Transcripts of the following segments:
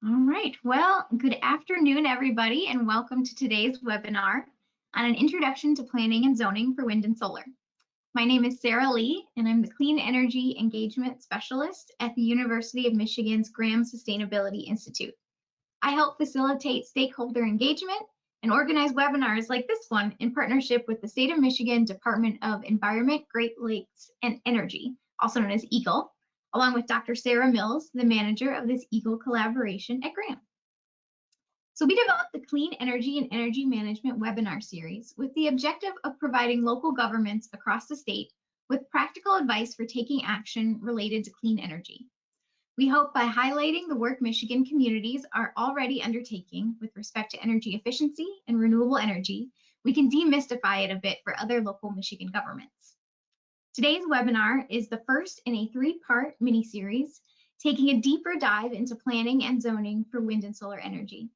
All right. Well, good afternoon, everybody, and welcome to today's webinar on an introduction to planning and zoning for wind and solar. My name is Sarah Lee, and I'm the Clean Energy Engagement Specialist at the University of Michigan's Graham Sustainability Institute. I help facilitate stakeholder engagement and organize webinars like this one in partnership with the State of Michigan Department of Environment, Great Lakes, and Energy, also known as EAGLE, along with Dr. Sarah Mills, the manager of this EAGLE collaboration at Graham. So we developed the Clean Energy and Energy Management webinar series with the objective of providing local governments across the state with practical advice for taking action related to clean energy. We hope by highlighting the work Michigan communities are already undertaking with respect to energy efficiency and renewable energy, we can demystify it a bit for other local Michigan governments. Today's webinar is the first in a three-part mini-series, taking a deeper dive into planning and zoning for wind and solar energy.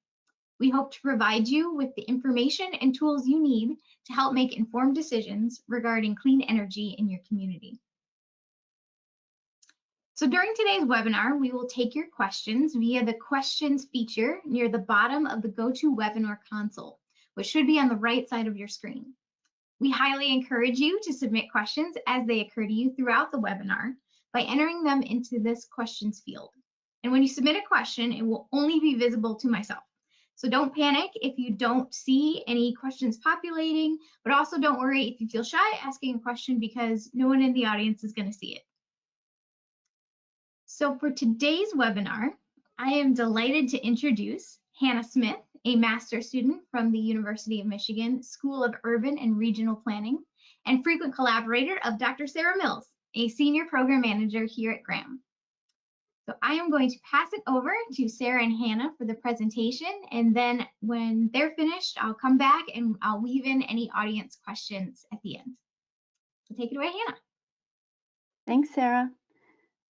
We hope to provide you with the information and tools you need to help make informed decisions regarding clean energy in your community. So during today's webinar, we will take your questions via the questions feature near the bottom of the GoToWebinar console, which should be on the right side of your screen. We highly encourage you to submit questions as they occur to you throughout the webinar by entering them into this questions field. And when you submit a question, it will only be visible to myself. So don't panic if you don't see any questions populating, but also don't worry if you feel shy asking a question because no one in the audience is going to see it. So for today's webinar, I am delighted to introduce Hannah Smith, a master's student from the University of Michigan School of Urban and Regional Planning and frequent collaborator of Dr. Sarah Mills, a senior program manager here at Graham. So I am going to pass it over to Sarah and Hannah for the presentation, and then when they're finished, I'll come back and I'll weave in any audience questions at the end. So take it away, Hannah. Thanks, Sarah.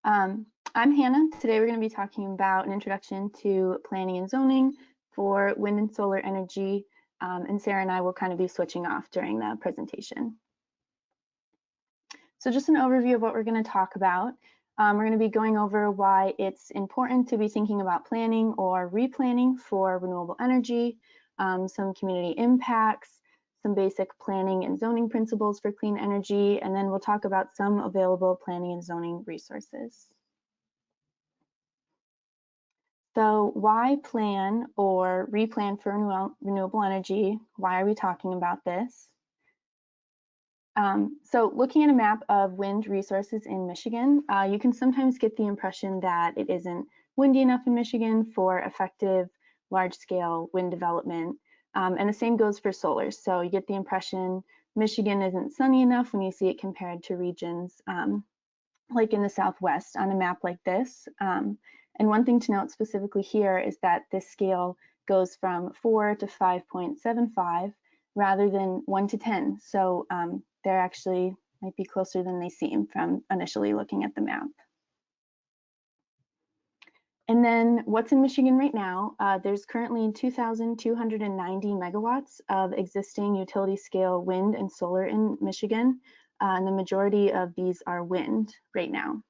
I'm Hannah. Today we're going to be talking about an introduction to planning and zoning for wind and solar energy, and Sarah and I will kind of be switching off during the presentation. So just an overview of what we're going to talk about. We're going to be going over why it's important to be thinking about planning or replanning for renewable energy, some community impacts, some basic planning and zoning principles for clean energy, and then we'll talk about some available planning and zoning resources. So why plan or replan for renewable energy? Why are we talking about this? So looking at a map of wind resources in Michigan, you can sometimes get the impression that it isn't windy enough in Michigan for effective large-scale wind development. And the same goes for solar. So you get the impression Michigan isn't sunny enough when you see it compared to regions like in the Southwest on a map like this. And one thing to note specifically here is that this scale goes from 4 to 5.75 rather than 1 to 10. So they're actually might be closer than they seem from initially looking at the map. And then what's in Michigan right now? There's currently 2,290 megawatts of existing utility scale wind and solar in Michigan. And the majority of these are wind right now.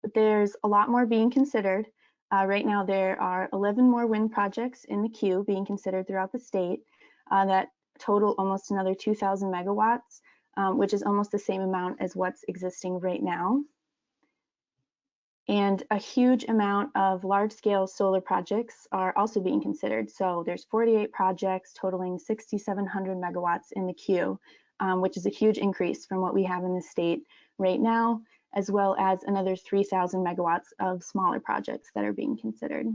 But there's a lot more being considered. Right now there are 11 more wind projects in the queue being considered throughout the state that total almost another 2,000 megawatts, which is almost the same amount as what's existing right now. And a huge amount of large-scale solar projects are also being considered. So there's 48 projects totaling 6,700 megawatts in the queue, which is a huge increase from what we have in the state right now, as well as another 3,000 megawatts of smaller projects that are being considered.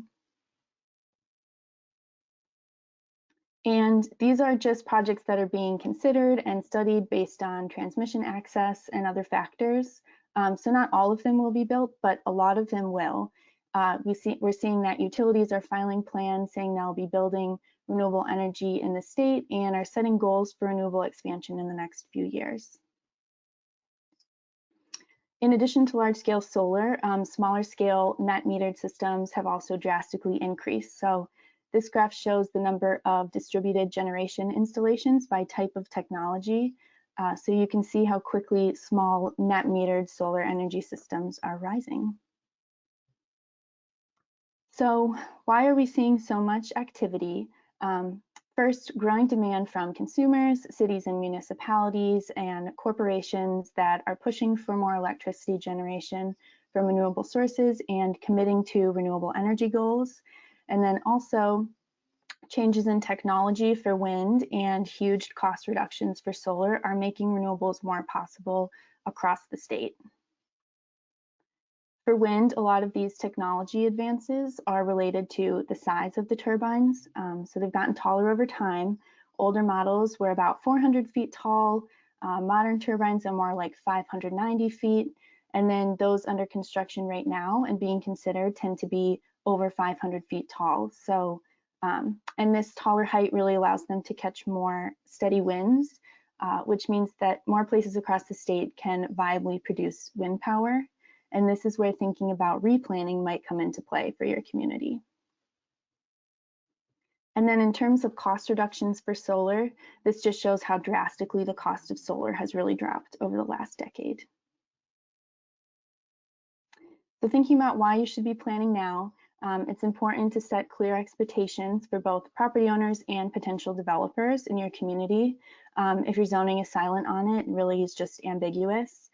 And these are just projects that are being considered and studied based on transmission access and other factors. So not all of them will be built, but a lot of them will. We're seeing that utilities are filing plans saying they'll be building renewable energy in the state and are setting goals for renewable expansion in the next few years. In addition to large-scale solar, smaller scale net metered systems have also drastically increased. So this graph shows the number of distributed generation installations by type of technology. So you can see how quickly small net metered solar energy systems are rising. So why are we seeing so much activity? First, growing demand from consumers, cities and municipalities, and corporations that are pushing for more electricity generation from renewable sources and committing to renewable energy goals. And then also changes in technology for wind and huge cost reductions for solar are making renewables more possible across the state. For wind, a lot of these technology advances are related to the size of the turbines. So they've gotten taller over time. Older models were about 400 feet tall. Modern turbines are more like 590 feet. And then those under construction right now and being considered tend to be over 500 feet tall. So, and this taller height really allows them to catch more steady winds, which means that more places across the state can viably produce wind power. And this is where thinking about replanning might come into play for your community. And then in terms of cost reductions for solar, this just shows how drastically the cost of solar has really dropped over the last decade. So thinking about why you should be planning now, it's important to set clear expectations for both property owners and potential developers in your community. If your zoning is silent on it, really is just ambiguous.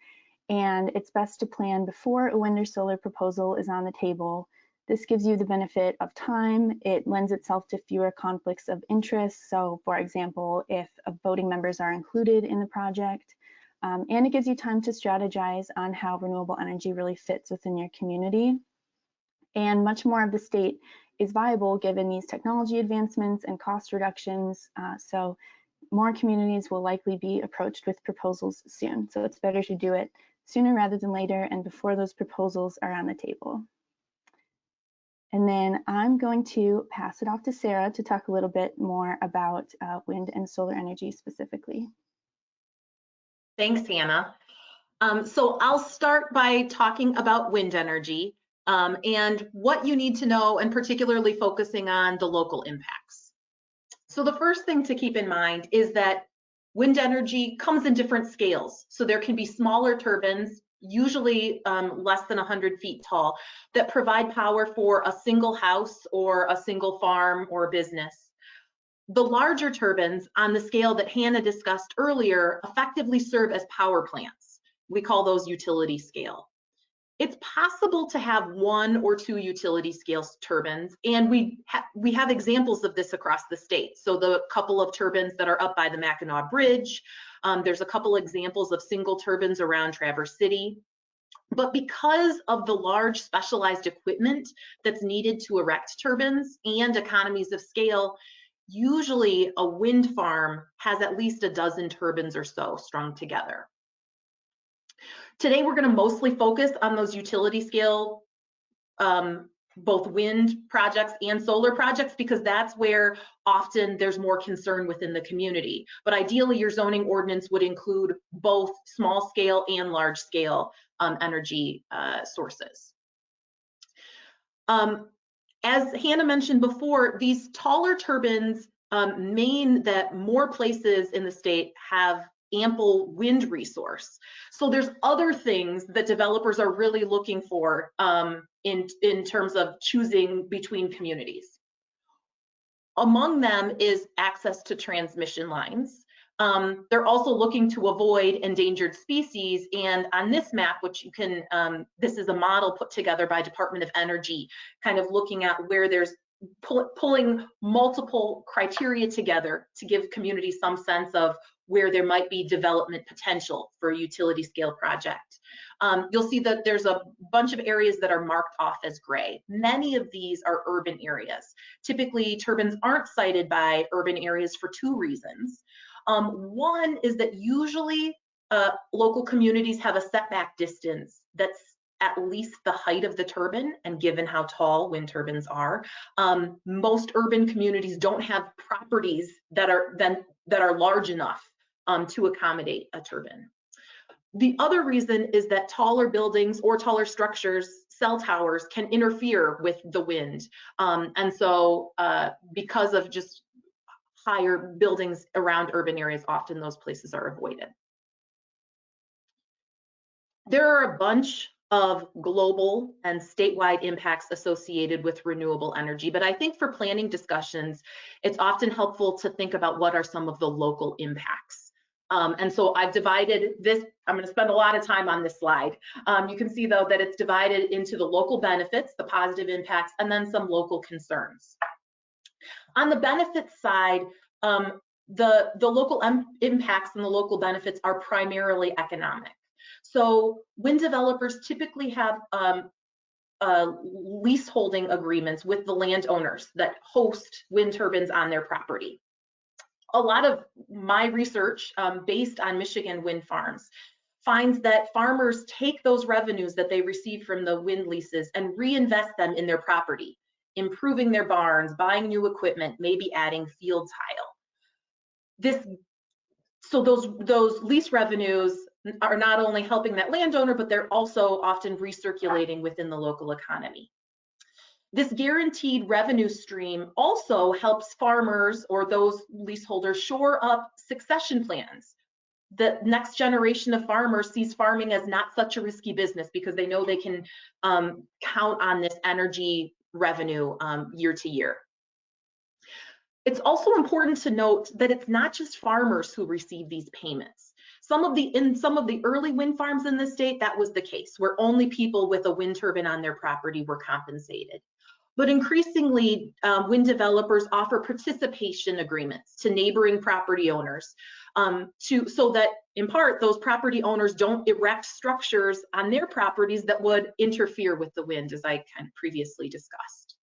And it's best to plan before a wind or solar proposal is on the table. This gives you the benefit of time. It lends itself to fewer conflicts of interest. So for example, if voting members are included in the project, and it gives you time to strategize on how renewable energy really fits within your community. And much more of the state is viable given these technology advancements and cost reductions. So more communities will likely be approached with proposals soon. So it's better to do it sooner rather than later and before those proposals are on the table. And then I'm going to pass it off to Sarah to talk a little bit more about wind and solar energy specifically. Thanks, Hannah. So I'll start by talking about wind energy and what you need to know, and particularly focusing on the local impacts. So the first thing to keep in mind is that wind energy comes in different scales. So there can be smaller turbines, usually less than 100 feet tall, that provide power for a single house or a single farm or business. The larger turbines on the scale that Hannah discussed earlier effectively serve as power plants. We call those utility scale. It's possible to have one or two utility scale turbines, and we have examples of this across the state. So the couple of turbines that are up by the Mackinac Bridge, there's a couple examples of single turbines around Traverse City. But because of the large specialized equipment that's needed to erect turbines and economies of scale, usually a wind farm has at least a dozen turbines or so strung together. Today, we're going to mostly focus on those utility scale, both wind projects and solar projects, because that's where often there's more concern within the community. But ideally, your zoning ordinance would include both small scale and large scale energy sources. As Hannah mentioned before, these taller turbines mean that more places in the state have ample wind resource. So there's other things that developers are really looking for in terms of choosing between communities. Among them is access to transmission lines. They're also looking to avoid endangered species, and on this map, which you can, this is a model put together by Department of Energy, kind of looking at where there's pulling multiple criteria together to give communities some sense of where there might be development potential for a utility scale project. You'll see that there's a bunch of areas that are marked off as gray. Many of these are urban areas. Typically, turbines aren't sited by urban areas for two reasons. One is that usually local communities have a setback distance that's at least the height of the turbine, and given how tall wind turbines are, most urban communities don't have properties that are large enough to accommodate a turbine. The other reason is that taller buildings or taller structures, cell towers, can interfere with the wind. And so because of just higher buildings around urban areas, often those places are avoided. There are a bunch of global and statewide impacts associated with renewable energy. But I think for planning discussions, it's often helpful to think about what are some of the local impacts. And so I've divided this, I'm going to spend a lot of time on this slide. You can see though that it's divided into the local benefits, the positive impacts, and then some local concerns. On the benefits side, the local impacts and the local benefits are primarily economic. So wind developers typically have leaseholding agreements with the landowners that host wind turbines on their property. A lot of my research based on Michigan wind farms finds that farmers take those revenues that they receive from the wind leases and reinvest them in their property, improving their barns, buying new equipment, maybe adding field tile. So those lease revenues are not only helping that landowner, but they're also often recirculating within the local economy. This guaranteed revenue stream also helps farmers or those leaseholders shore up succession plans. The next generation of farmers sees farming as not such a risky business because they know they can count on this energy revenue year to year. It's also important to note that it's not just farmers who receive these payments. In some of the early wind farms in the state, that was the case, where only people with a wind turbine on their property were compensated. But increasingly, wind developers offer participation agreements to neighboring property owners so that, in part, those property owners don't erect structures on their properties that would interfere with the wind, as I kind of previously discussed.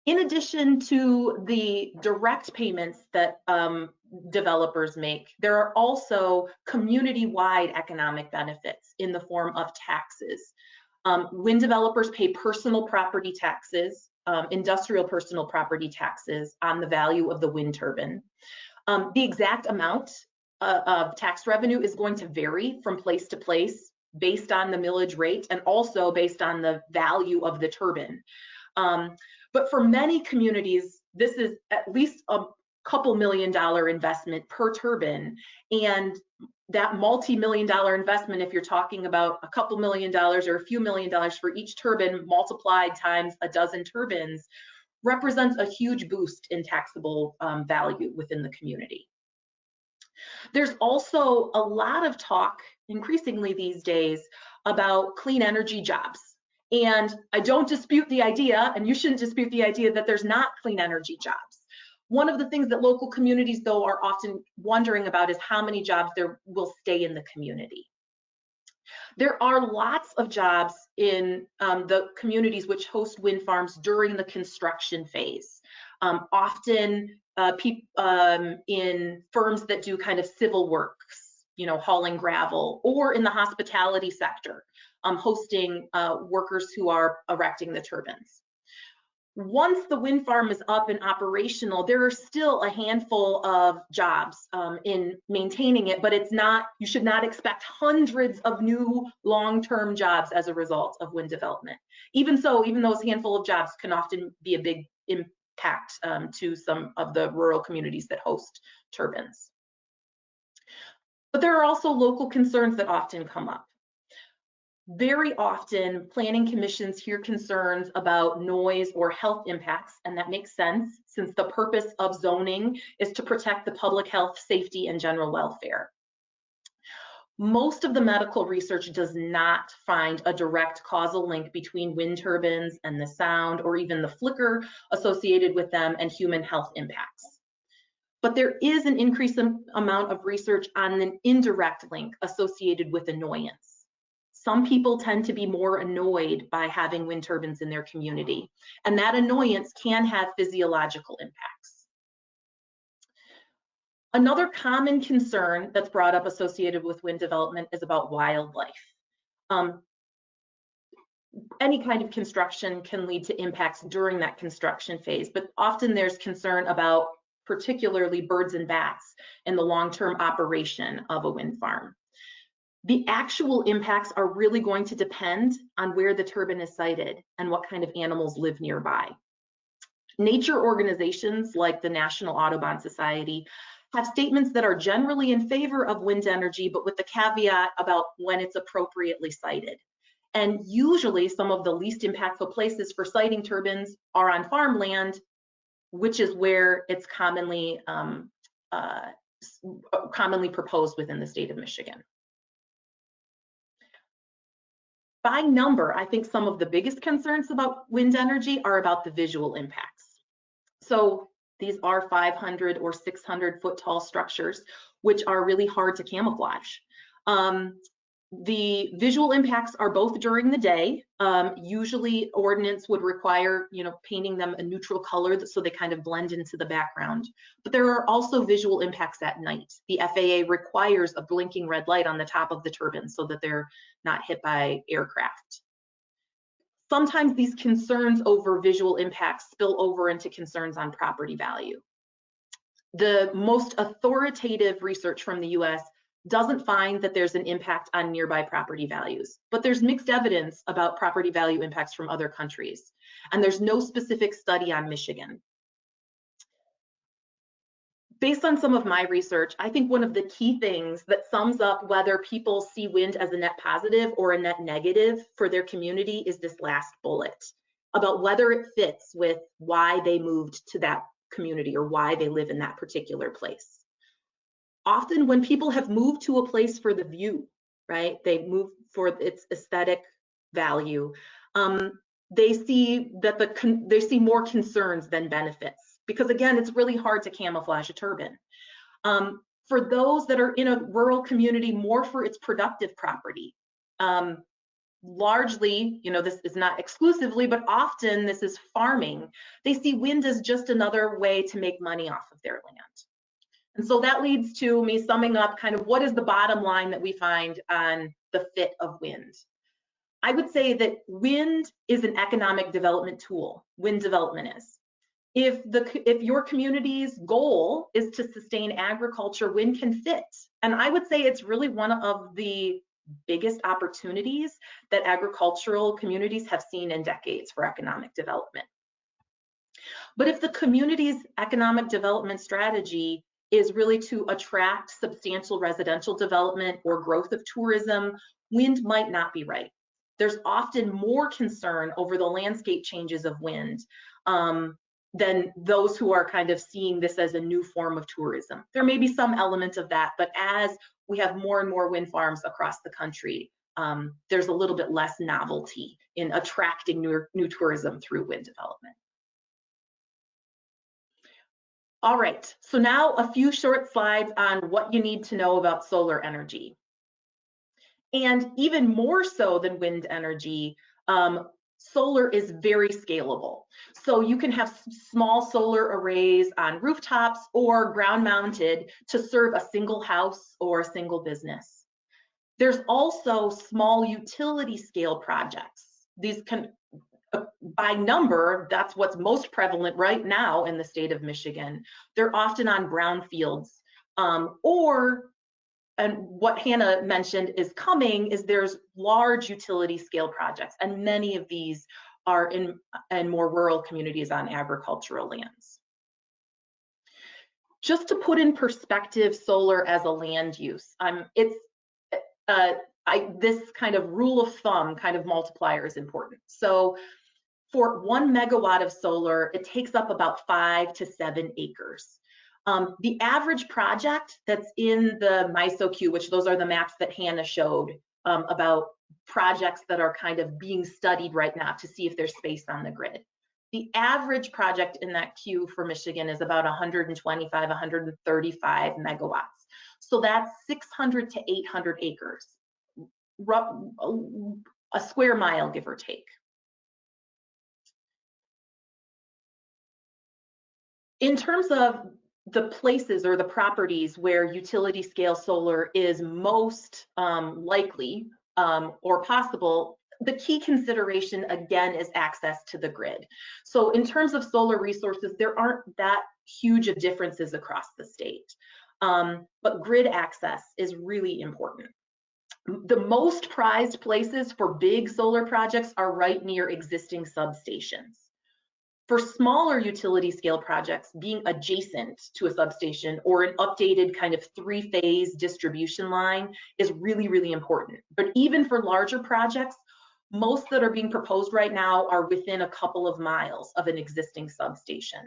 In addition to the direct payments that developers make, there are also community-wide economic benefits in the form of taxes. Wind developers pay personal property taxes, industrial personal property taxes on the value of the wind turbine. The exact amount of tax revenue is going to vary from place to place based on the millage rate and also based on the value of the turbine. But for many communities, this is at least a couple $1 million investment per turbine. And that multi-million-dollar investment, if you're talking about a couple $1 million or a few $1 million for each turbine multiplied times a dozen turbines, represents a huge boost in taxable value within the community. There's also a lot of talk, increasingly these days, about clean energy jobs. And I don't dispute the idea, and you shouldn't dispute the idea that there's not clean energy jobs. One of the things that local communities, though, are often wondering about is how many jobs there will stay in the community. There are lots of jobs in the communities which host wind farms during the construction phase. Often in firms that do kind of civil works, hauling gravel, or in the hospitality sector, hosting workers who are erecting the turbines. Once the wind farm is up and operational, there are still a handful of jobs in maintaining it, but you should not expect hundreds of new long-term jobs as a result of wind development. Even so, even those handful of jobs can often be a big impact to some of the rural communities that host turbines. But there are also local concerns that often come up. Very often, planning commissions hear concerns about noise or health impacts, and that makes sense since the purpose of zoning is to protect the public health, safety, and general welfare. Most of the medical research does not find a direct causal link between wind turbines and the sound or even the flicker associated with them and human health impacts. But there is an increasing amount of research on an indirect link associated with annoyance. Some people tend to be more annoyed by having wind turbines in their community, and that annoyance can have physiological impacts. Another common concern that's brought up associated with wind development is about wildlife. Any kind of construction can lead to impacts during that construction phase, but often there's concern about particularly birds and bats in the long-term operation of a wind farm. The actual impacts are really going to depend on where the turbine is sited and what kind of animals live nearby. Nature organizations like the National Audubon Society have statements that are generally in favor of wind energy, but with the caveat about when it's appropriately sited. And usually some of the least impactful places for siting turbines are on farmland, which is where it's commonly proposed within the state of Michigan. By number, I think some of the biggest concerns about wind energy are about the visual impacts. So these are 500 or 600 foot tall structures, which are really hard to camouflage. The visual impacts are both during the day. Usually ordinance would require, painting them a neutral color so they kind of blend into the background. But there are also visual impacts at night. The FAA requires a blinking red light on the top of the turbine so that they're not hit by aircraft. Sometimes these concerns over visual impacts spill over into concerns on property value. The most authoritative research from the US doesn't find that there's an impact on nearby property values, but there's mixed evidence about property value impacts from other countries, and there's no specific study on Michigan. Based on some of my research, I think one of the key things that sums up whether people see wind as a net positive or a net negative for their community is this last bullet about whether it fits with why they moved to that community or why they live in that particular place. Often when people have moved to a place for the view, right, they move for its aesthetic value, they see more concerns than benefits, because again, it's really hard to camouflage a turbine. For those that are in a rural community, more for its productive property. Largely, this is not exclusively, but often this is farming. They see wind as just another way to make money off of their land. And so that leads to me summing up kind of what is the bottom line that we find on the fit of wind. I would say that wind is an economic development tool. Wind development is. If your community's goal is to sustain agriculture, wind can fit. And I would say it's really one of the biggest opportunities that agricultural communities have seen in decades for economic development. But if the community's economic development strategy is really to attract substantial residential development or growth of tourism, wind might not be right. There's often more concern over the landscape changes of wind than those who are kind of seeing this as a new form of tourism. There may be some element of that, but as we have more and more wind farms across the country, there's a little bit less novelty in attracting new tourism through wind development. All right, so now a few short slides on what you need to know about solar energy. And even more so than wind energy, solar is very scalable. So you can have small solar arrays on rooftops or ground mounted to serve a single house or a single business. There's also small utility scale projects. These can, by number, that's what's most prevalent right now in the state of Michigan. They're often on brownfields, and what Hannah mentioned is coming is there's large utility scale projects, and many of these are in more rural communities on agricultural lands. Just to put in perspective solar as a land use, this kind of rule of thumb kind of multiplier is important. So for 1 megawatt of solar, it takes up about 5 to 7 acres. The average project that's in the MISO queue, which those are the maps that Hannah showed about projects that are kind of being studied right now to see if there's space on the grid. The average project in that queue for Michigan is about 125, 135 megawatts. So that's 600 to 800 acres, a square mile, give or take. In terms of the places or the properties where utility scale solar is most likely or possible, the key consideration again is access to the grid. So in terms of solar resources, there aren't that huge of differences across the state, but grid access is really important. The most prized places for big solar projects are right near existing substations. For smaller utility scale projects, being adjacent to a substation or an updated kind of 3-phase distribution line is really, really important. But even for larger projects, most that are being proposed right now are within a couple of miles of an existing substation.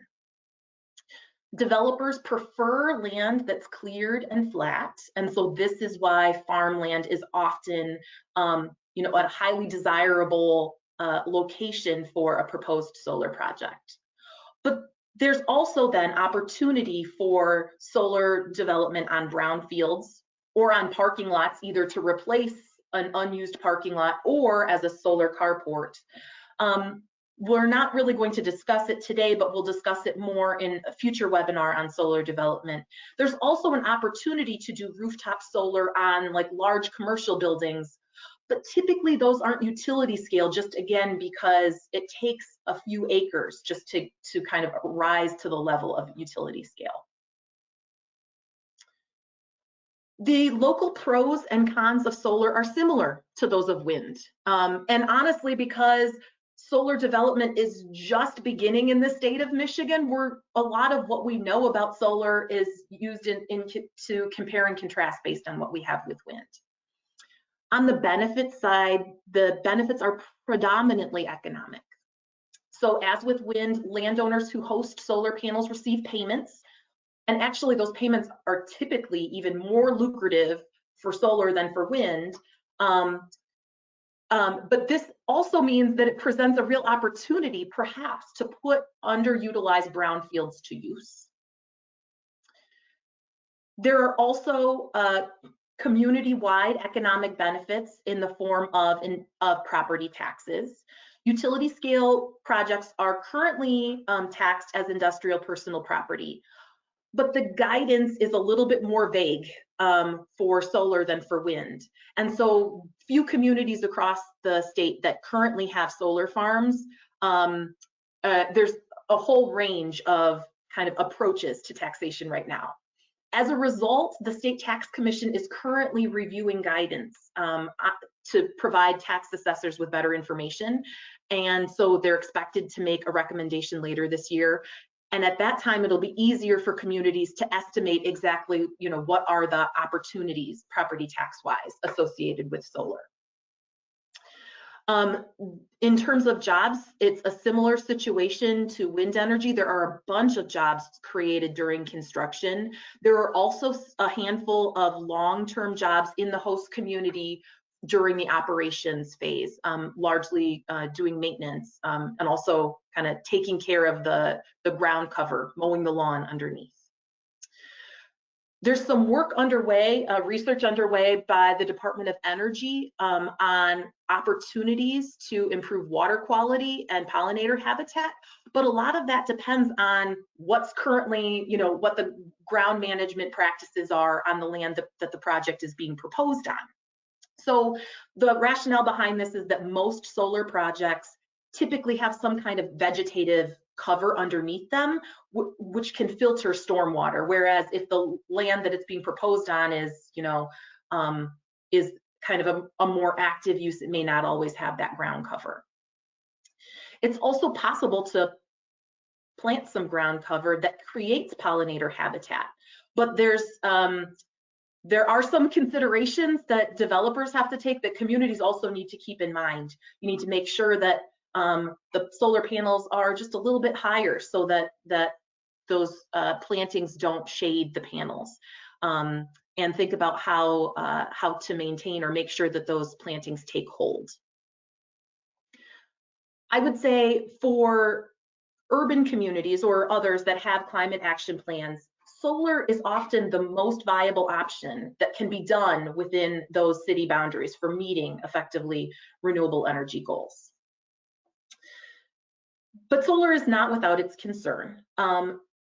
Developers prefer land that's cleared and flat, and so this is why farmland is often, a highly desirable location for a proposed solar project. But there's also then opportunity for solar development on brownfields or on parking lots, either to replace an unused parking lot or as a solar carport. We're not really going to discuss it today, but we'll discuss it more in a future webinar on solar development. There's also an opportunity to do rooftop solar on like large commercial buildings, but typically those aren't utility scale, just again, because it takes a few acres just to kind of rise to the level of utility scale. The local pros and cons of solar are similar to those of wind. And honestly, because solar development is just beginning in the state of Michigan, a lot of what we know about solar is used to compare and contrast based on what we have with wind. On the benefits side, the benefits are predominantly economic. So as with wind, landowners who host solar panels receive payments. And actually, those payments are typically even more lucrative for solar than for wind. But this also means that it presents a real opportunity, perhaps, to put underutilized brownfields to use. There are also community-wide economic benefits in the form of property taxes. Utility scale projects are currently taxed as industrial personal property, but the guidance is a little bit more vague for solar than for wind. And so few communities across the state that currently have solar farms, there's a whole range of kind of approaches to taxation right now. As a result, the State Tax Commission is currently reviewing guidance to provide tax assessors with better information. And so they're expected to make a recommendation later this year. And at that time, it'll be easier for communities to estimate exactly, what are the opportunities property tax-wise associated with solar. In terms of jobs, it's a similar situation to wind energy. There are a bunch of jobs created during construction. There are also a handful of long-term jobs in the host community during the operations phase, largely doing maintenance and also kind of taking care of the ground cover, mowing the lawn underneath. There's some work underway, research underway by the Department of Energy on opportunities to improve water quality and pollinator habitat, but a lot of that depends on what's currently, what the ground management practices are on the land that the project is being proposed on. So the rationale behind this is that most solar projects typically have some kind of vegetative cover underneath them, which can filter stormwater. Whereas if the land that it's being proposed on is, is kind of a more active use, it may not always have that ground cover. It's also possible to plant some ground cover that creates pollinator habitat, but there are some considerations that developers have to take that communities also need to keep in mind. You need to make sure that the solar panels are just a little bit higher so that those plantings don't shade the panels, and think about how to maintain or make sure that those plantings take hold. I would say for urban communities or others that have climate action plans, solar is often the most viable option that can be done within those city boundaries for meeting effectively renewable energy goals. But solar is not without its concern.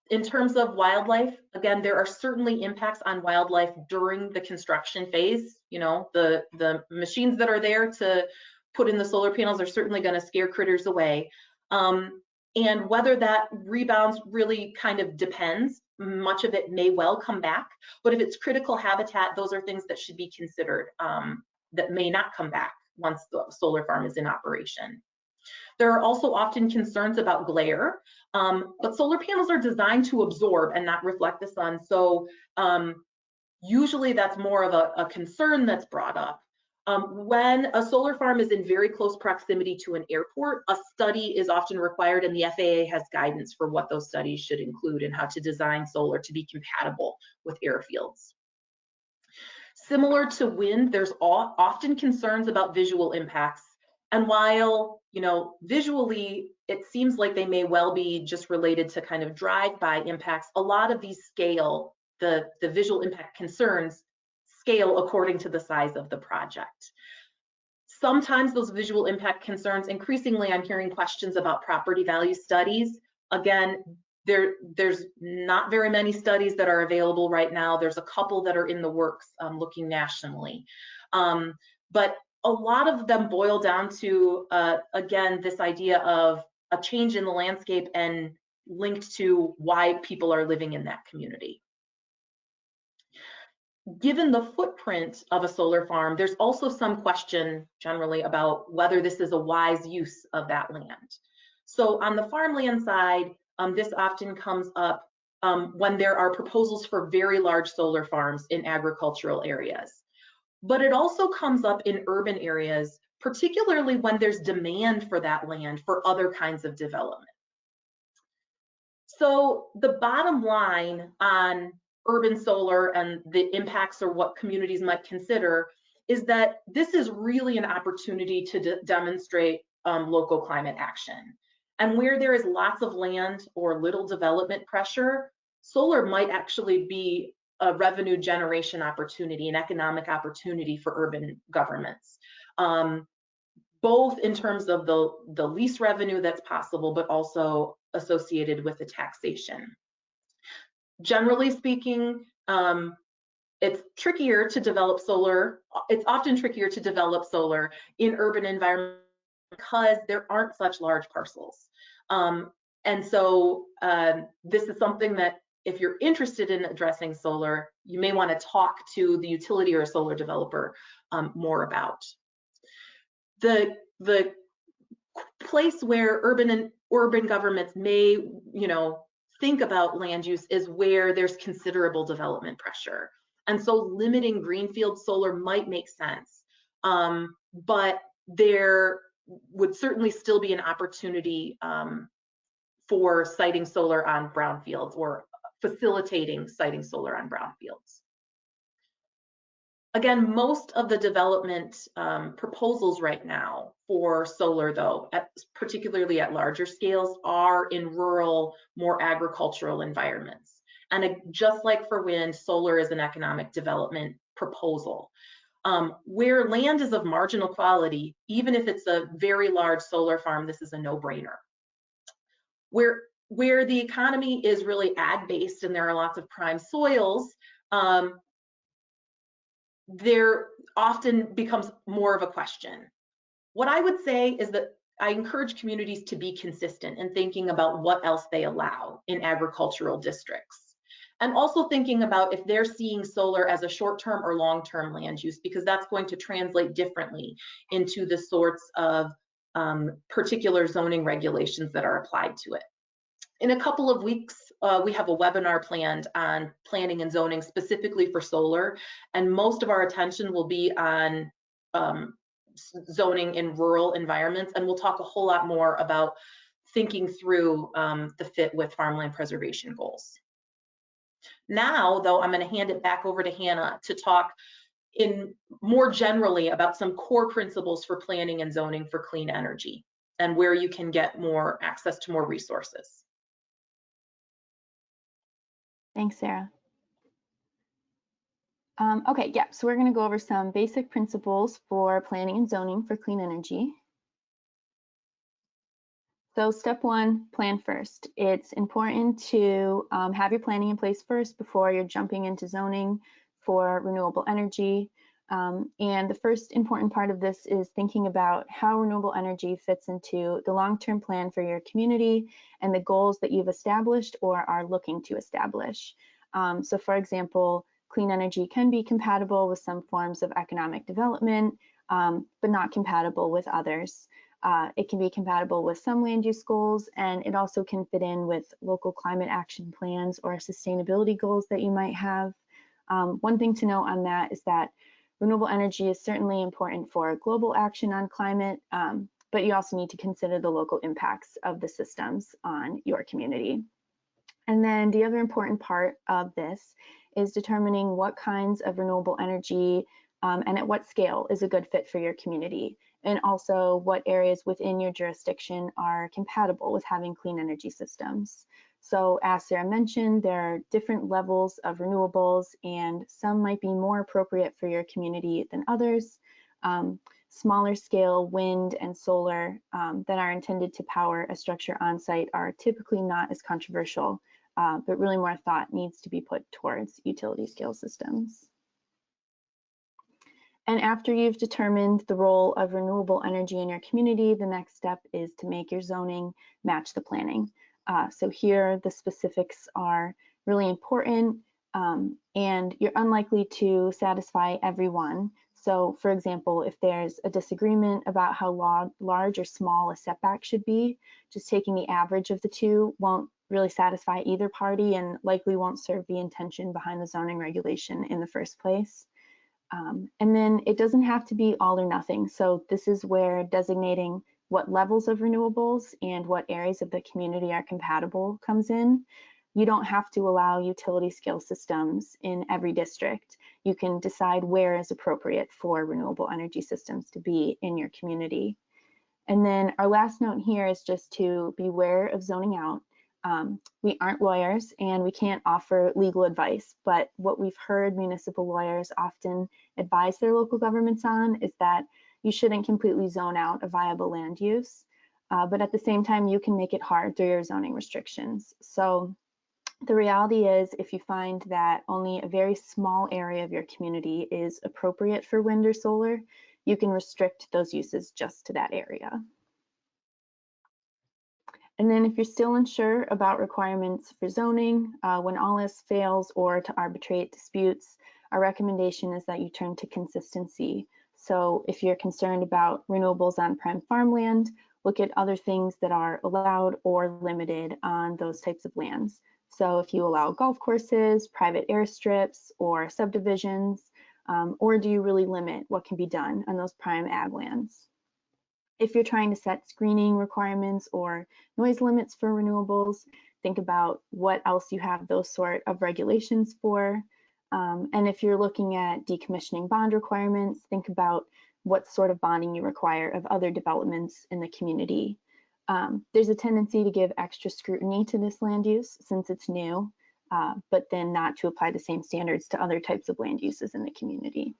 In terms of wildlife, again, there are certainly impacts on wildlife during the construction phase. The machines that are there to put in the solar panels are certainly going to scare critters away. And whether that rebounds really kind of depends. Much of it may well come back, but if it's critical habitat, those are things that should be considered that may not come back once the solar farm is in operation. There are also often concerns about glare, but solar panels are designed to absorb and not reflect the sun. So usually that's more of a concern that's brought up. When a solar farm is in very close proximity to an airport, a study is often required, and the FAA has guidance for what those studies should include and how to design solar to be compatible with airfields. Similar to wind, there's often concerns about visual impacts. And while, visually, it seems like they may well be just related to kind of drive-by impacts, a lot of these scale, the visual impact concerns scale according to the size of the project. Sometimes those visual impact concerns, increasingly I'm hearing questions about property value studies. Again, there's not very many studies that are available right now. There's a couple that are in the works looking nationally. But a lot of them boil down to, again, this idea of a change in the landscape and linked to why people are living in that community. Given the footprint of a solar farm, there's also some question generally about whether this is a wise use of that land. So on the farmland side, this often comes up when there are proposals for very large solar farms in agricultural areas. But it also comes up in urban areas, particularly when there's demand for that land for other kinds of development. So the bottom line on urban solar and the impacts or what communities might consider is that this is really an opportunity to demonstrate local climate action. And where there is lots of land or little development pressure, solar might actually be a revenue generation opportunity, an economic opportunity for urban governments, both in terms of the lease revenue that's possible, but also associated with the taxation. Generally speaking, it's trickier to develop solar. It's often trickier to develop solar in urban environments because there aren't such large parcels. And so this is something that if you're interested in addressing solar, you may want to talk to the utility or a solar developer more about. The place where urban governments may, think about land use is where there's considerable development pressure. And so limiting greenfield solar might make sense, but there would certainly still be an opportunity for siting solar on brownfields or facilitating siting solar on brownfields. Again, most of the development proposals right now for solar, though, particularly at larger scales, are in rural, more agricultural environments. And just like for wind, solar is an economic development proposal. Where land is of marginal quality, even if it's a very large solar farm, this is a no-brainer. Where the economy is really ag-based and there are lots of prime soils, there often becomes more of a question. What I would say is that I encourage communities to be consistent in thinking about what else they allow in agricultural districts. And also thinking about if they're seeing solar as a short-term or long-term land use, because that's going to translate differently into the sorts of particular zoning regulations that are applied to it. In a couple of weeks, we have a webinar planned on planning and zoning specifically for solar, and most of our attention will be on zoning in rural environments, and we'll talk a whole lot more about thinking through the fit with farmland preservation goals. Now, though, I'm going to hand it back over to Hannah to talk in more generally about some core principles for planning and zoning for clean energy and where you can get more access to more resources. Thanks, Sarah. Okay, yeah, so we're going to go over some basic principles for planning and zoning for clean energy. So step one, plan first. It's important to have your planning in place first before you're jumping into zoning for renewable energy. And the first important part of this is thinking about how renewable energy fits into the long-term plan for your community and the goals that you've established or are looking to establish. So for example, clean energy can be compatible with some forms of economic development, but not compatible with others. It can be compatible with some land use goals, and it also can fit in with local climate action plans or sustainability goals that you might have. One thing to note on that is that renewable energy is certainly important for global action on climate, but you also need to consider the local impacts of the systems on your community. And then the other important part of this is determining what kinds of renewable energy and at what scale is a good fit for your community, and also what areas within your jurisdiction are compatible with having clean energy systems. So as Sarah mentioned, there are different levels of renewables, and some might be more appropriate for your community than others. Smaller scale wind and solar that are intended to power a structure on site are typically not as controversial, but really more thought needs to be put towards utility scale systems. And after you've determined the role of renewable energy in your community, the next step is to make your zoning match the planning. So here the specifics are really important, and you're unlikely to satisfy everyone. So for example, if there's a disagreement about how large or small a setback should be, just taking the average of the two won't really satisfy either party and likely won't serve the intention behind the zoning regulation in the first place. And then it doesn't have to be all or nothing. So this is where designating what levels of renewables and what areas of the community are compatible comes in. You don't have to allow utility scale systems in every district. You can decide where is appropriate for renewable energy systems to be in your community. And then our last note here is just to beware of zoning out. We aren't lawyers and we can't offer legal advice, but what we've heard municipal lawyers often advise their local governments on is that you shouldn't completely zone out a viable land use, but at the same time, you can make it hard through your zoning restrictions. So the reality is, if you find that only a very small area of your community is appropriate for wind or solar, you can restrict those uses just to that area. And then if you're still unsure about requirements for zoning, when all else fails, or to arbitrate disputes, our recommendation is that you turn to consistency. So if you're concerned about renewables on prime farmland, look at other things that are allowed or limited on those types of lands. So if you allow golf courses, private airstrips, or subdivisions, or do you really limit what can be done on those prime ag lands? If you're trying to set screening requirements or noise limits for renewables, think about what else you have those sort of regulations for. And if you're looking at decommissioning bond requirements, think about what sort of bonding you require of other developments in the community. There's a tendency to give extra scrutiny to this land use since it's new, but then not to apply the same standards to other types of land uses in the community.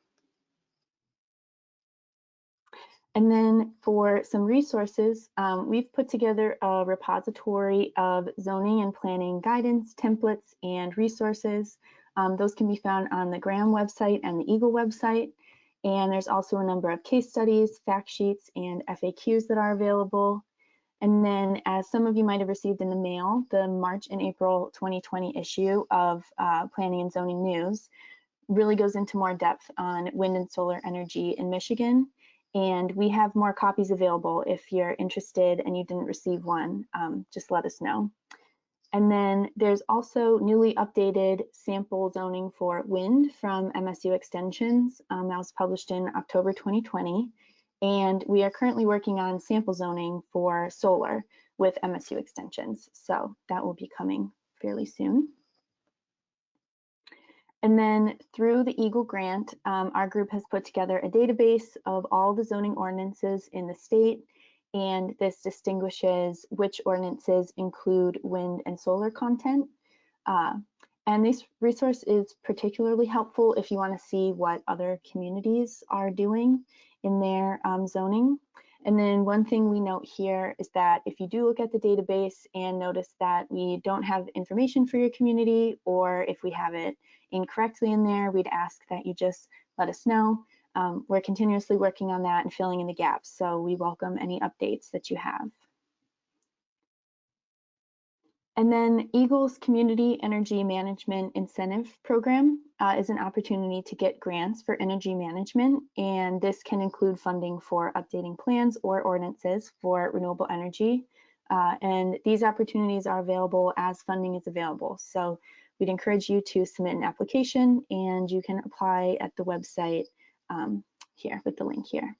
And then for some resources, we've put together a repository of zoning and planning guidance, templates, and resources. Those can be found on the Graham website and the Eagle website. And there's also a number of case studies, fact sheets, and FAQs that are available. And then, as some of you might have received in the mail, the March and April 2020 issue of Planning and Zoning News really goes into more depth on wind and solar energy in Michigan. And we have more copies available. If you're interested and you didn't receive one, just let us know. And then there's also newly updated sample zoning for wind from MSU Extensions. That was published in October 2020. And we are currently working on sample zoning for solar with MSU Extensions. So that will be coming fairly soon. And then through the Eagle grant, our group has put together a database of all the zoning ordinances in the state, and this distinguishes which ordinances include wind and solar content. And this resource is particularly helpful if you want to see what other communities are doing in their zoning. And then one thing we note here is that if you do look at the database and notice that we don't have information for your community, or if we have it incorrectly in there, we'd ask that you just let us know. We're continuously working on that and filling in the gaps, so we welcome any updates that you have. And then EGLE's Community Energy Management Incentive Program is an opportunity to get grants for energy management, and this can include funding for updating plans or ordinances for renewable energy. And these opportunities are available as funding is available. So we'd encourage you to submit an application, and you can apply at the website here with the link here.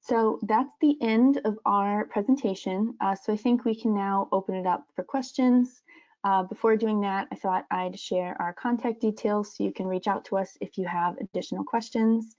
So that's the end of our presentation. So I think we can now open it up for questions. Before doing that, I thought I'd share our contact details so you can reach out to us if you have additional questions.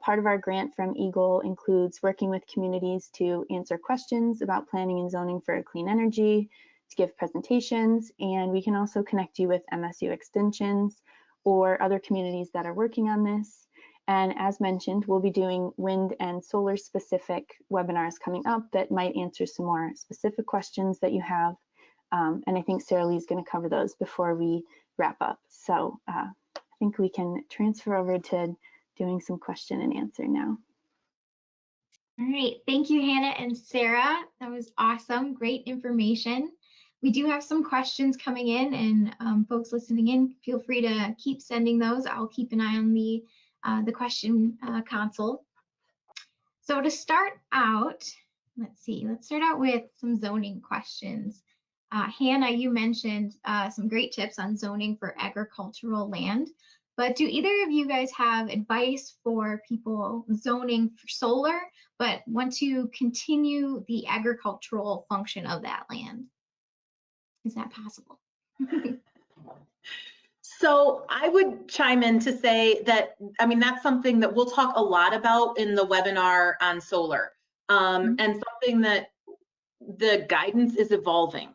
Part of our grant from EGLE includes working with communities to answer questions about planning and zoning for clean energy, to give presentations, and we can also connect you with MSU extensions or other communities that are working on this. And as mentioned, we'll be doing wind and solar specific webinars coming up that might answer some more specific questions that you have. And I think Sarah Lee is going to cover those before we wrap up. So I think we can transfer over to doing some question and answer now. All right, thank you, Hannah and Sarah. That was awesome, great information. We do have some questions coming in, and folks listening in, feel free to keep sending those. I'll keep an eye on the question console. So to start out, let's start out with some zoning questions. Hannah, you mentioned some great tips on zoning for agricultural land, but do either of you guys have advice for people zoning for solar, but want to continue the agricultural function of that land? Is that possible? So I would chime in to say that, I mean, that's something that we'll talk a lot about in the webinar on solar, and something that the guidance is evolving.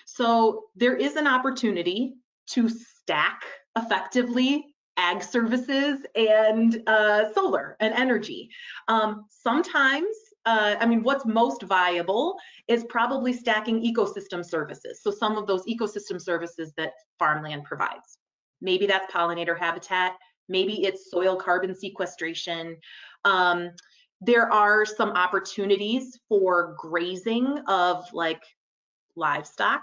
So there is an opportunity to stack effectively ag services and solar and energy. Sometimes, I mean, what's most viable is probably stacking ecosystem services. So some of those ecosystem services that farmland provides. Maybe that's pollinator habitat, maybe it's soil carbon sequestration. There are some opportunities for grazing of like livestock.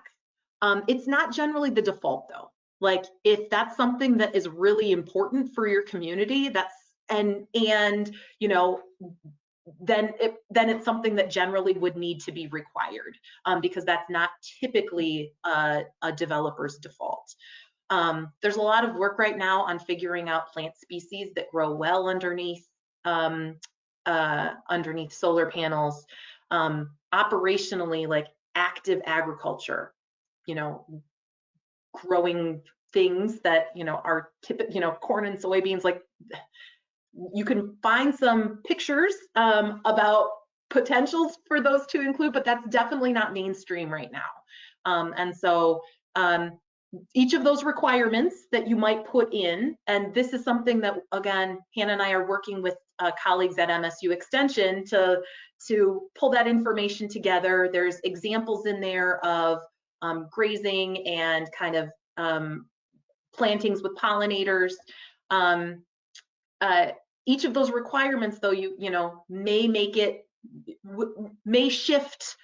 It's not generally the default though. Like if that's something that is really important for your community, that's and you know, then it's something that generally would need to be required, because that's not typically a developer's default. There's a lot of work right now on figuring out plant species that grow well underneath solar panels. Operationally, like active agriculture, you know, growing things that, you know, are typical, you know, corn and soybeans. Like you can find some pictures about potentials for those to include, but that's definitely not mainstream right now. And so each of those requirements that you might put in, and this is something that, again, Hannah and I are working with colleagues at MSU Extension to pull that information together. There's examples in there of grazing and kind of plantings with pollinators. Each of those requirements, though, you know, may shift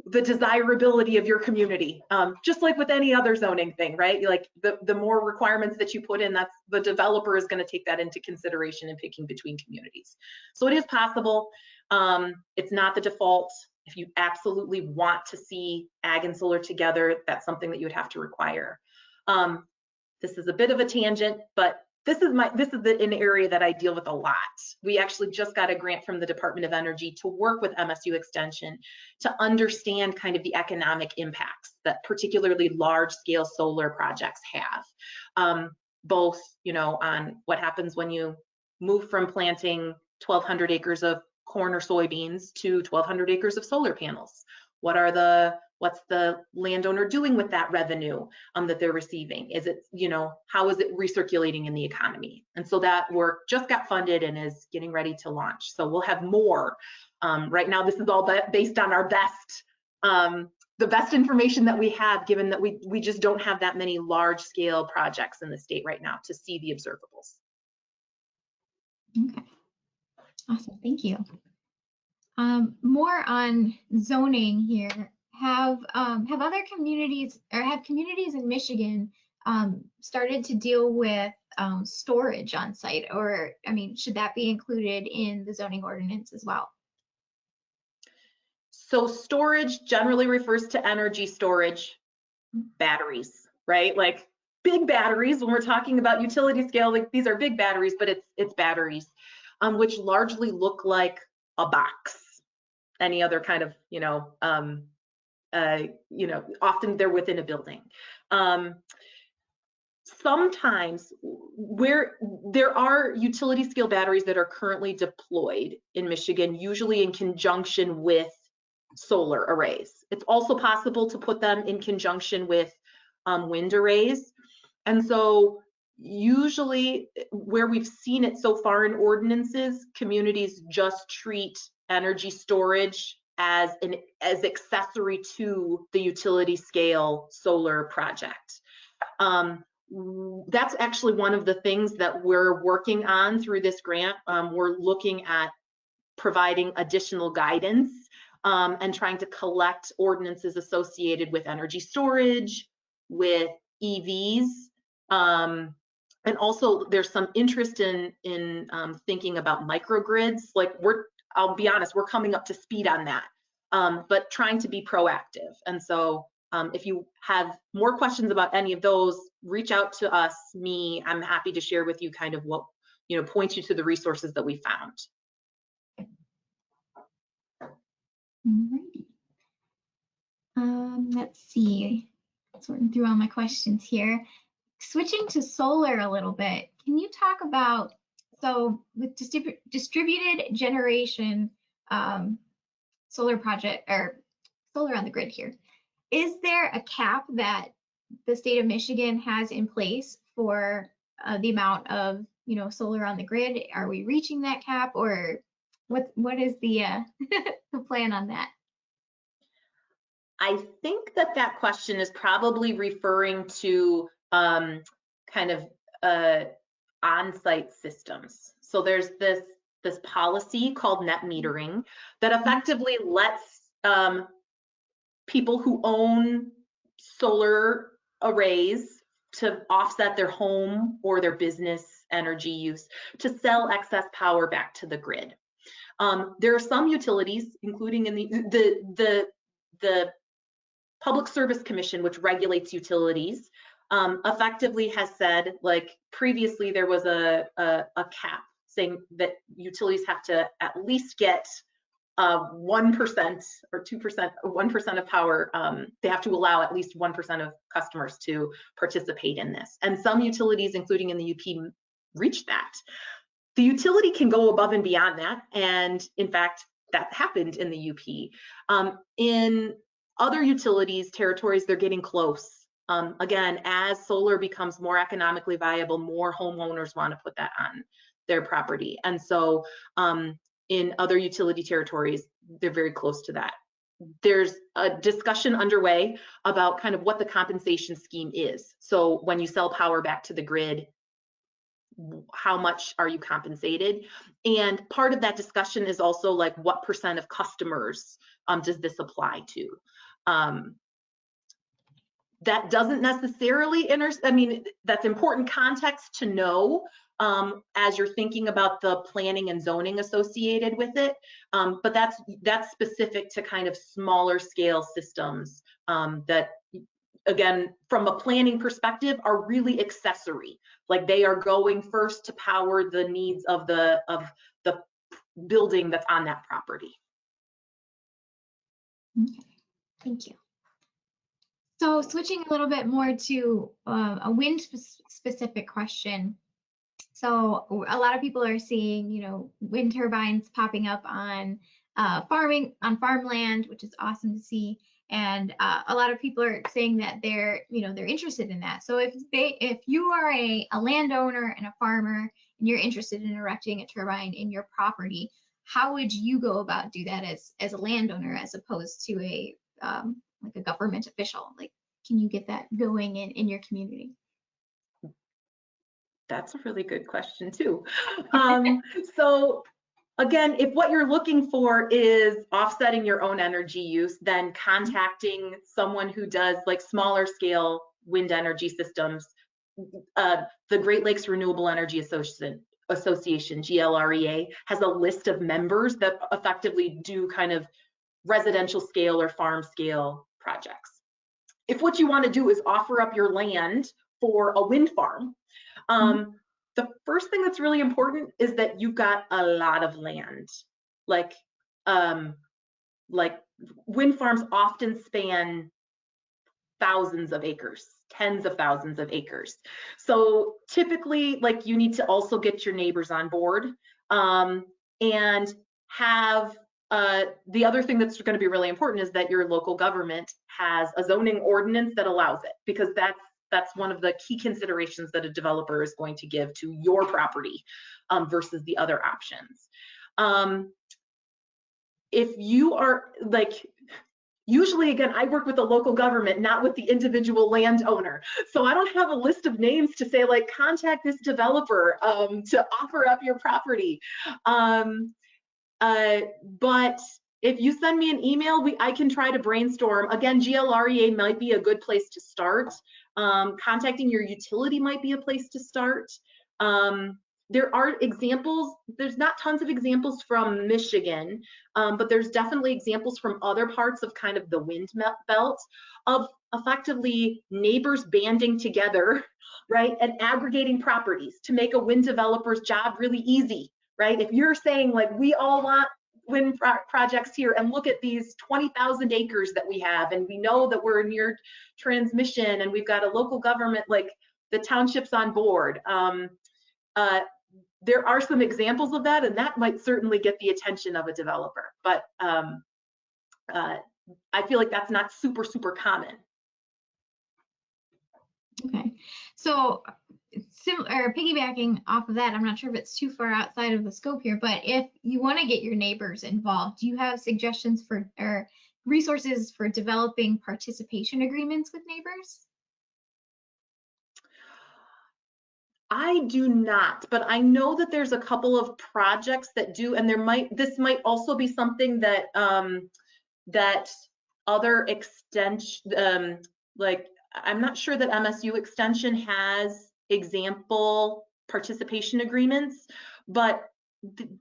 the desirability of your community, just like with any other zoning thing, right? Like the more requirements that you put in, that's the developer is going to take that into consideration in picking between communities. So it is possible. It's not the default. If you absolutely want to see ag and solar together, that's something that you would have to require. This is a bit of a tangent, but this is an area that I deal with a lot. We actually just got a grant from the Department of Energy to work with MSU Extension to understand kind of the economic impacts that particularly large-scale solar projects have, both, you know, on what happens when you move from planting 1,200 acres of corn or soybeans to 1,200 acres of solar panels. What's the landowner doing with that revenue that they're receiving? Is it, you know, how is it recirculating in the economy? And so that work just got funded and is getting ready to launch. So we'll have more. Right now, this is all based on our best, the best information that we have, given that we just don't have that many large scale projects in the state right now to see the observables. Okay, awesome, thank you. More on zoning here. Have other communities, or have communities in Michigan started to deal with storage on site, or I mean, should that be included in the zoning ordinance as well? So storage generally refers to energy storage, batteries, right? Like big batteries. When we're talking about utility scale, like these are big batteries, but it's batteries, which largely look like a box. Any other kind of, often they're within a building. Sometimes where there are utility scale batteries that are currently deployed in Michigan, usually in conjunction with solar arrays. It's also possible to put them in conjunction with wind arrays. And so usually where we've seen it so far in ordinances, communities just treat energy storage as accessory to the utility scale solar project. That's actually one of the things that we're working on through this grant. We're looking at providing additional guidance and trying to collect ordinances associated with energy storage, with EVs, and also there's some interest in thinking about microgrids. Like I'll be honest, we're coming up to speed on that, but trying to be proactive. And so if you have more questions about any of those, reach out to us, me. I'm happy to share with you kind of what, point you to the resources that we found. Alrighty. Let's see, sorting through all my questions here. Switching to solar a little bit, can you talk about, so with distributed generation solar project, or solar on the grid here, is there a cap that the state of Michigan has in place for the amount of, solar on the grid? Are we reaching that cap, or what is the the plan on that? I think that question is probably referring to kind of on-site systems. So there's this policy called net metering that effectively lets people who own solar arrays to offset their home or their business energy use to sell excess power back to the grid. There are some utilities, including in the Public Service Commission, which regulates utilities, effectively has said, like previously there was a cap saying that utilities have to at least get 1% or 2% or 1% of power. They have to allow at least 1% of customers to participate in this. And some utilities, including in the UP, reach that. The utility can go above and beyond that. And in fact, that happened in the UP. In other utilities territories, they're getting close. Again, as solar becomes more economically viable, more homeowners want to put that on their property. And so in other utility territories, they're very close to that. There's a discussion underway about kind of what the compensation scheme is. So when you sell power back to the grid, how much are you compensated? And part of that discussion is also like, what percent of customers does this apply to? That doesn't necessarily that's important context to know as you're thinking about the planning and zoning associated with it. But that's specific to kind of smaller scale systems that, again, from a planning perspective, are really accessory. Like they are going first to power the needs of the building that's on that property. Okay, thank you. So switching a little bit more to a wind specific question. So a lot of people are seeing, wind turbines popping up on farmland, which is awesome to see. And a lot of people are saying that they're interested in that. So if you are a landowner and a farmer and you're interested in erecting a turbine in your property, how would you go about do that as a landowner as opposed to a like a government official? Like, can you get that going in your community? That's a really good question too. So Again, if what you're looking for is offsetting your own energy use, then contacting someone who does like smaller scale wind energy systems, the Great Lakes Renewable Energy Association, GLREA, has a list of members that effectively do kind of residential scale or farm scale projects. If what you want to do is offer up your land for a wind farm, the first thing that's really important is that you've got a lot of land. Like wind farms often span thousands of acres, tens of thousands of acres. So typically, like, you need to also get your neighbors on board, and have the other thing that's going to be really important is that your local government has a zoning ordinance that allows it, because that's one of the key considerations that a developer is going to give to your property versus the other options. If you are like, usually, again, I work with the local government, not with the individual landowner. So I don't have a list of names to say, like, contact this developer to offer up your property. But if you send me an email, I can try to brainstorm. Again, GLREA might be a good place to start. Contacting your utility might be a place to start. There are examples, there's not tons of examples from Michigan, but there's definitely examples from other parts of kind of the wind belt of effectively neighbors banding together, right, and aggregating properties to make a wind developer's job really easy, right? If you're saying, like, we all want wind projects here, and look at these 20,000 acres that we have, and we know that we're near transmission, and we've got a local government, like the township's on board. There are some examples of that, and that might certainly get the attention of a developer, but I feel like that's not super, super common. Okay, so similar, piggybacking off of that, I'm not sure if it's too far outside of the scope here, but if you want to get your neighbors involved, do you have suggestions for or resources for developing participation agreements with neighbors? I do not, but I know that there's a couple of projects that do, and this might also be something that that other extension, like, I'm not sure that MSU Extension has example participation agreements, but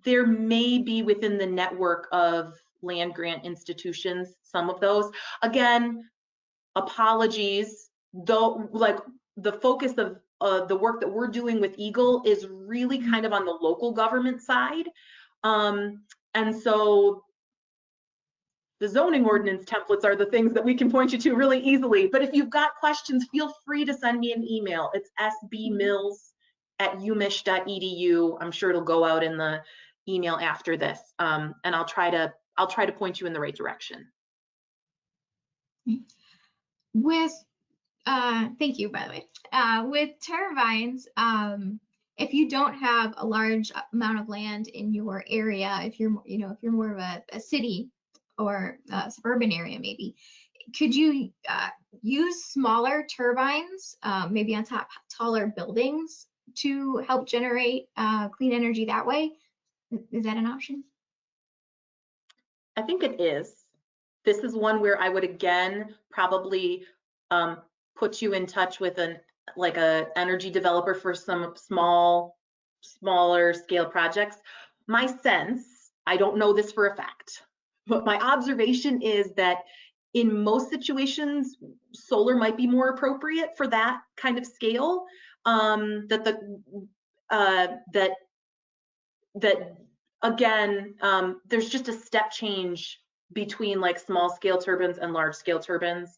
there may be within the network of land grant institutions some of those. Again, apologies, though, like, the focus of the work that we're doing with Eagle is really kind of on the local government side. And so the zoning ordinance templates are the things that we can point you to really easily. But if you've got questions, feel free to send me an email. It's sbmills@umich.edu. I'm sure it'll go out in the email after this, and I'll try to point you in the right direction. With thank you, by the way. With turbines, if you don't have a large amount of land in your area, if you're more of a city or a suburban area, maybe, could you use smaller turbines, maybe on taller buildings, to help generate clean energy that way? Is that an option? I think it is. This is one where I would, again, probably put you in touch with a energy developer for some smaller scale projects. My sense, I don't know this for a fact, but my observation is that in most situations, solar might be more appropriate for that kind of scale. Again, there's just a step change between, like, small scale turbines and large scale turbines,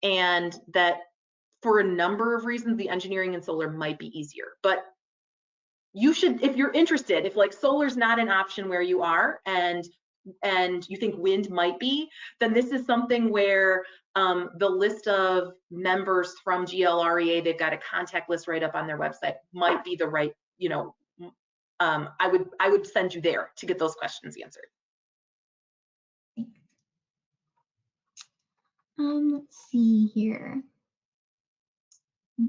and that for a number of reasons, the engineering in solar might be easier. But you should, if you're interested, if, like, solar's not an option where you are, and you think wind might be, then this is something where the list of members from GLREA, they've got a contact list right up on their website, might be the right, I would send you there to get those questions answered. Let's see here.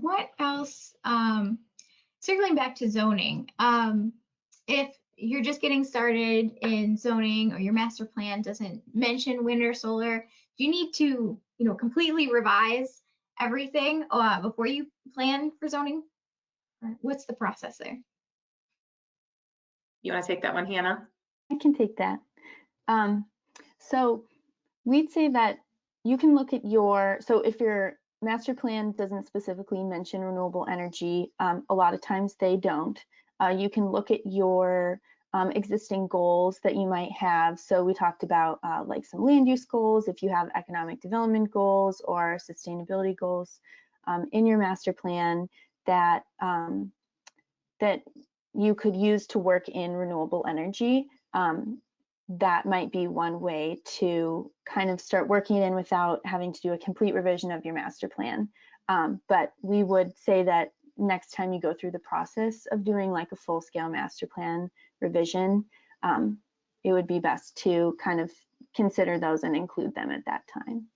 What else? Circling back to zoning, if you're just getting started in zoning, or your master plan doesn't mention wind or solar, do you need to, completely revise everything before you plan for zoning? Or what's the process there? You want to take that one, Hannah? I can take that. So we'd say that you can look at so if your master plan doesn't specifically mention renewable energy, a lot of times they don't. You can look at your existing goals that you might have. So we talked about like some land use goals, if you have economic development goals or sustainability goals in your master plan that that you could use to work in renewable energy. That might be one way to kind of start working in without having to do a complete revision of your master plan. But we would say that next time you go through the process of doing like a full-scale master plan revision, it would be best to kind of consider those and include them at that time.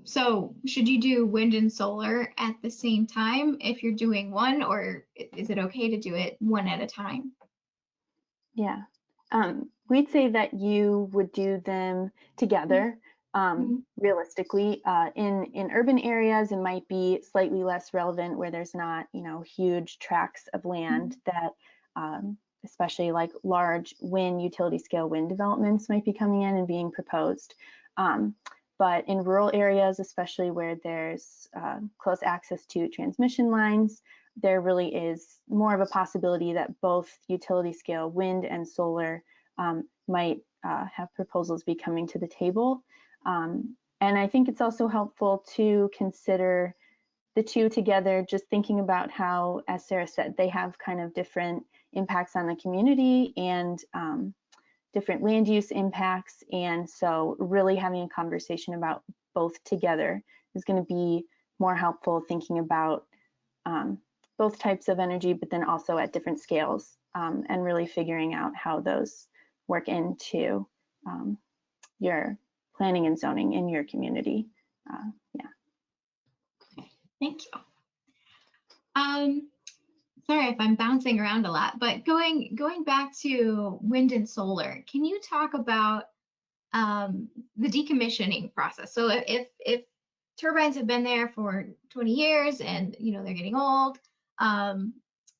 So should you do wind and solar at the same time if you're doing one, or is it okay to do it one at a time? Yeah, we'd say that you would do them together. Realistically, in urban areas, it might be slightly less relevant where there's not, huge tracts of land that, especially like large utility scale wind developments might be coming in and being proposed. But in rural areas, especially where there's close access to transmission lines, there really is more of a possibility that both utility scale wind and solar might have proposals be coming to the table. And I think it's also helpful to consider the two together, just thinking about how, as Sarah said, they have kind of different impacts on the community and different land use impacts. And so really having a conversation about both together is going to be more helpful, thinking about both types of energy, but then also at different scales, and really figuring out how those work into your planning and zoning in your community. Yeah. Okay, thank you. Sorry if I'm bouncing around a lot, but going back to wind and solar, can you talk about the decommissioning process? So if turbines have been there for 20 years and they're getting old,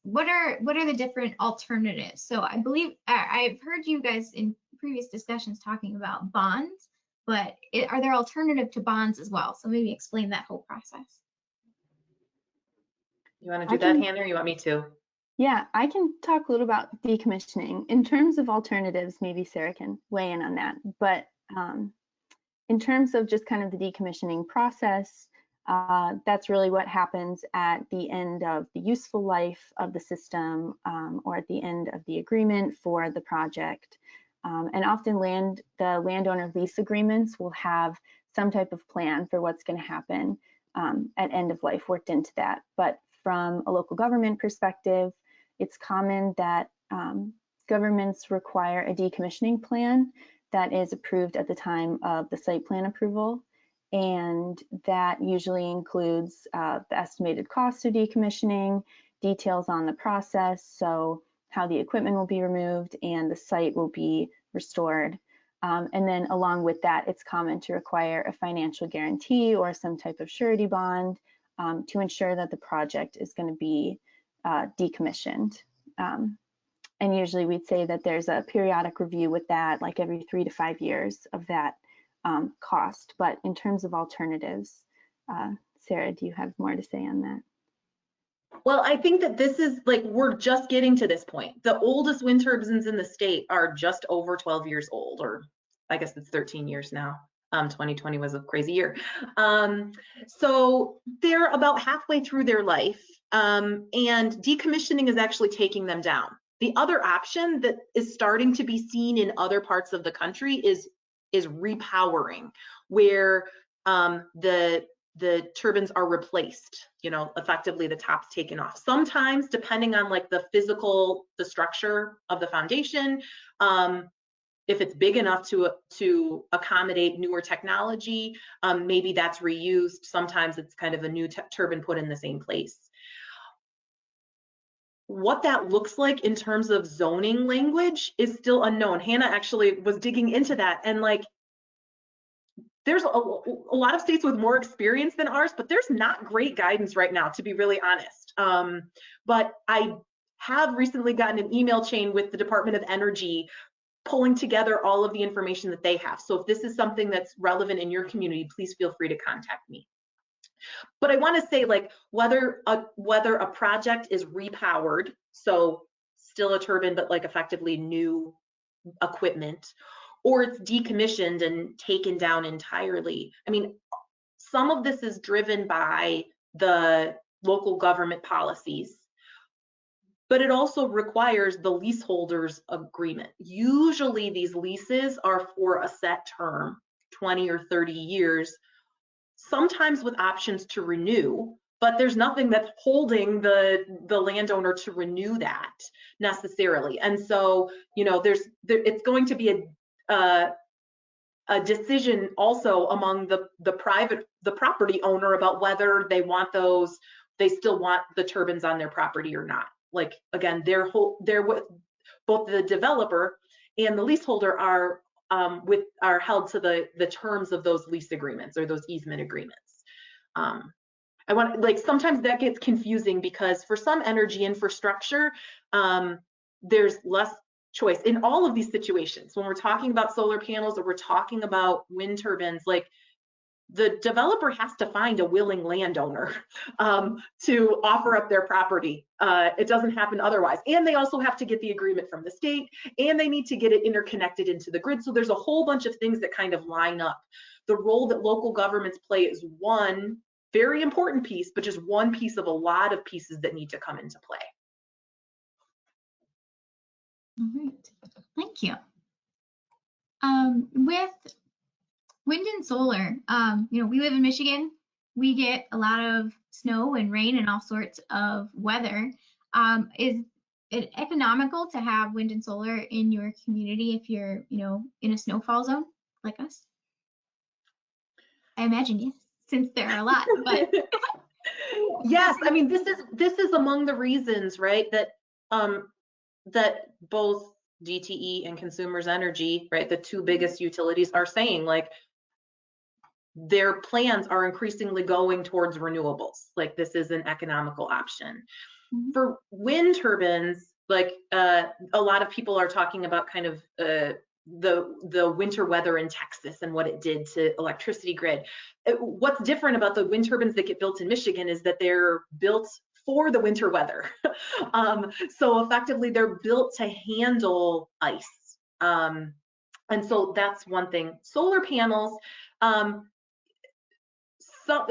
what are the different alternatives? So I believe I've heard you guys in previous discussions talking about bonds, but are there alternative to bonds as well? So maybe explain that whole process. You want to do that, Hannah, or you want me to? Yeah, I can talk a little about decommissioning. In terms of alternatives, maybe Sarah can weigh in on that. But in terms of just kind of the decommissioning process, that's really what happens at the end of the useful life of the system, or at the end of the agreement for the project. And often the landowner lease agreements will have some type of plan for what's going to happen at end of life worked into that. But from a local government perspective, it's common that governments require a decommissioning plan that is approved at the time of the site plan approval. And that usually includes the estimated cost of decommissioning, details on the process, so how the equipment will be removed and the site will be restored. And then along with that, it's common to require a financial guarantee or some type of surety bond to ensure that the project is going to be decommissioned. And usually we'd say that there's a periodic review with that, like every 3 to 5 years of that cost. But in terms of alternatives, Sarah, do you have more to say on that? Well, I think that this is like, we're just getting to this point. The oldest wind turbines in the state are just over 12 years old, or I guess it's 13 years now. 2020 was a crazy year. So they're about halfway through their life, and decommissioning is actually taking them down. The other option that is starting to be seen in other parts of the country is repowering, where the turbines are replaced, effectively the top's taken off. Sometimes, depending on like the structure of the foundation, if it's big enough to accommodate newer technology, maybe that's reused. Sometimes it's kind of a new turbine put in the same place. what that looks like in terms of zoning language is still unknown. Hannah actually was digging into that, and like there's a lot of states with more experience than ours, but there's not great guidance right now, to be really honest. But I have recently gotten an email chain with the Department of Energy pulling together all of the information that they have. So if this is something that's relevant in your community, please feel free to contact me. But I want to say, like, whether a project is repowered, so still a turbine, but like effectively new equipment, or it's decommissioned and taken down entirely. I mean, some of this is driven by the local government policies, but it also requires the leaseholder's agreement. Usually these leases are for a set term, 20 or 30 years, sometimes with options to renew, but there's nothing that's holding the landowner to renew that necessarily. And so, you know, it's going to be a decision also among the property owner about whether they want they still want the turbines on their property or not. Like, again, they're with both the developer and the leaseholder are held to the terms of those lease agreements or those easement agreements. I want, like, sometimes that gets confusing because for some energy infrastructure, there's less choice in all of these situations. When we're talking about solar panels or we're talking about wind turbines, like, the developer has to find a willing landowner to offer up their property. It doesn't happen otherwise. And they also have to get the agreement from the state, and they need to get it interconnected into the grid. So there's a whole bunch of things that kind of line up. The role that local governments play is one very important piece, but just one piece of a lot of pieces that need to come into play. All right, thank you. With wind and solar, you know, we live in Michigan. We get a lot of snow and rain and all sorts of weather. Is it economical to have wind and solar in your community if you're, you know, in a snowfall zone like us? I imagine yes, since there are a lot. But yes, I mean, this is among the reasons, right, that that both DTE and Consumers Energy, right, the two biggest utilities, are saying, like, their plans are increasingly going towards renewables. Like, this is an economical option. Mm-hmm. For wind turbines, like, a lot of people are talking about kind of the winter weather in Texas and what it did to electricity grid. What's different about the wind turbines that get built in Michigan is that they're built for the winter weather. So effectively, they're built to handle ice. And so that's one thing. Solar panels, so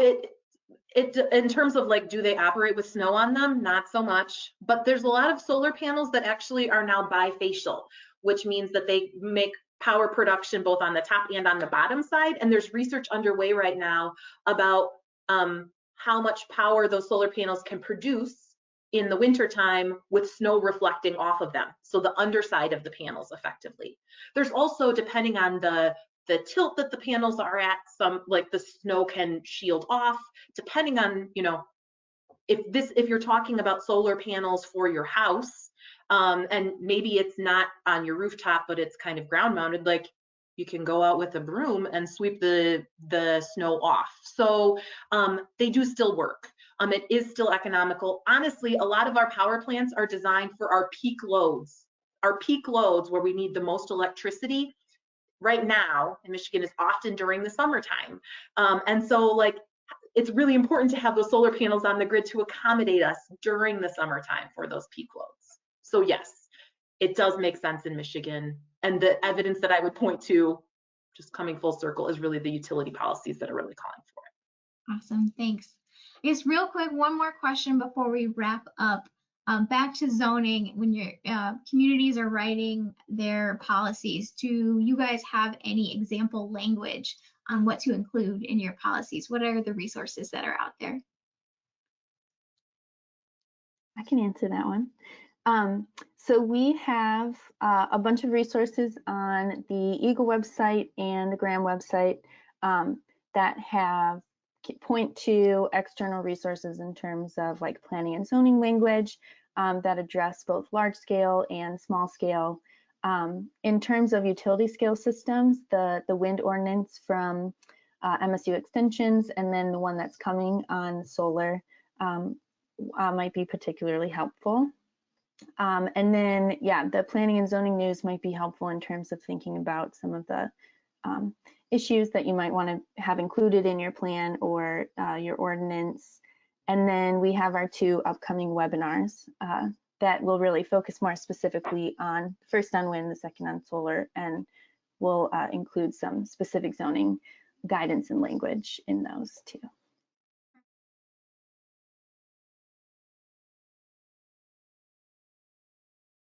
in terms of, like, do they operate with snow on them? Not so much, but there's a lot of solar panels that actually are now bifacial, which means that they make power production both on the top and on the bottom side. And there's research underway right now about how much power those solar panels can produce in the wintertime with snow reflecting off of them. So the underside of the panels effectively. There's also, depending on the tilt that the panels are at, some, like, the snow can shield off, depending on, you know, if you're talking about solar panels for your house, and maybe it's not on your rooftop, but it's kind of ground mounted, like, you can go out with a broom and sweep the snow off. So they do still work. It is still economical. Honestly, a lot of our power plants are designed for our peak loads. Our peak loads, where we need the most electricity, right now in Michigan, is often during the summertime. And so, like, it's really important to have those solar panels on the grid to accommodate us during the summertime for those peak loads. So yes, it does make sense in Michigan. And the evidence that I would point to, just coming full circle, is really the utility policies that are really calling for it. Awesome, thanks. I guess real quick, one more question before we wrap up. Back to zoning, when your communities are writing their policies, do you guys have any example language on what to include in your policies? What are the resources that are out there? I can answer that one. So we have a bunch of resources on the Eagle website and the Graham website that have point to external resources in terms of, like, planning and zoning language. that address both large scale and small scale. In terms of utility scale systems, the wind ordinance from MSU Extensions, and then the one that's coming on solar might be particularly helpful. And then, yeah, the planning and zoning news might be helpful in terms of thinking about some of the issues that you might want to have included in your plan or your ordinance. And then we have our 2 upcoming webinars that will really focus more specifically on, first on wind, the second on solar, and will include some specific zoning guidance and language in those 2.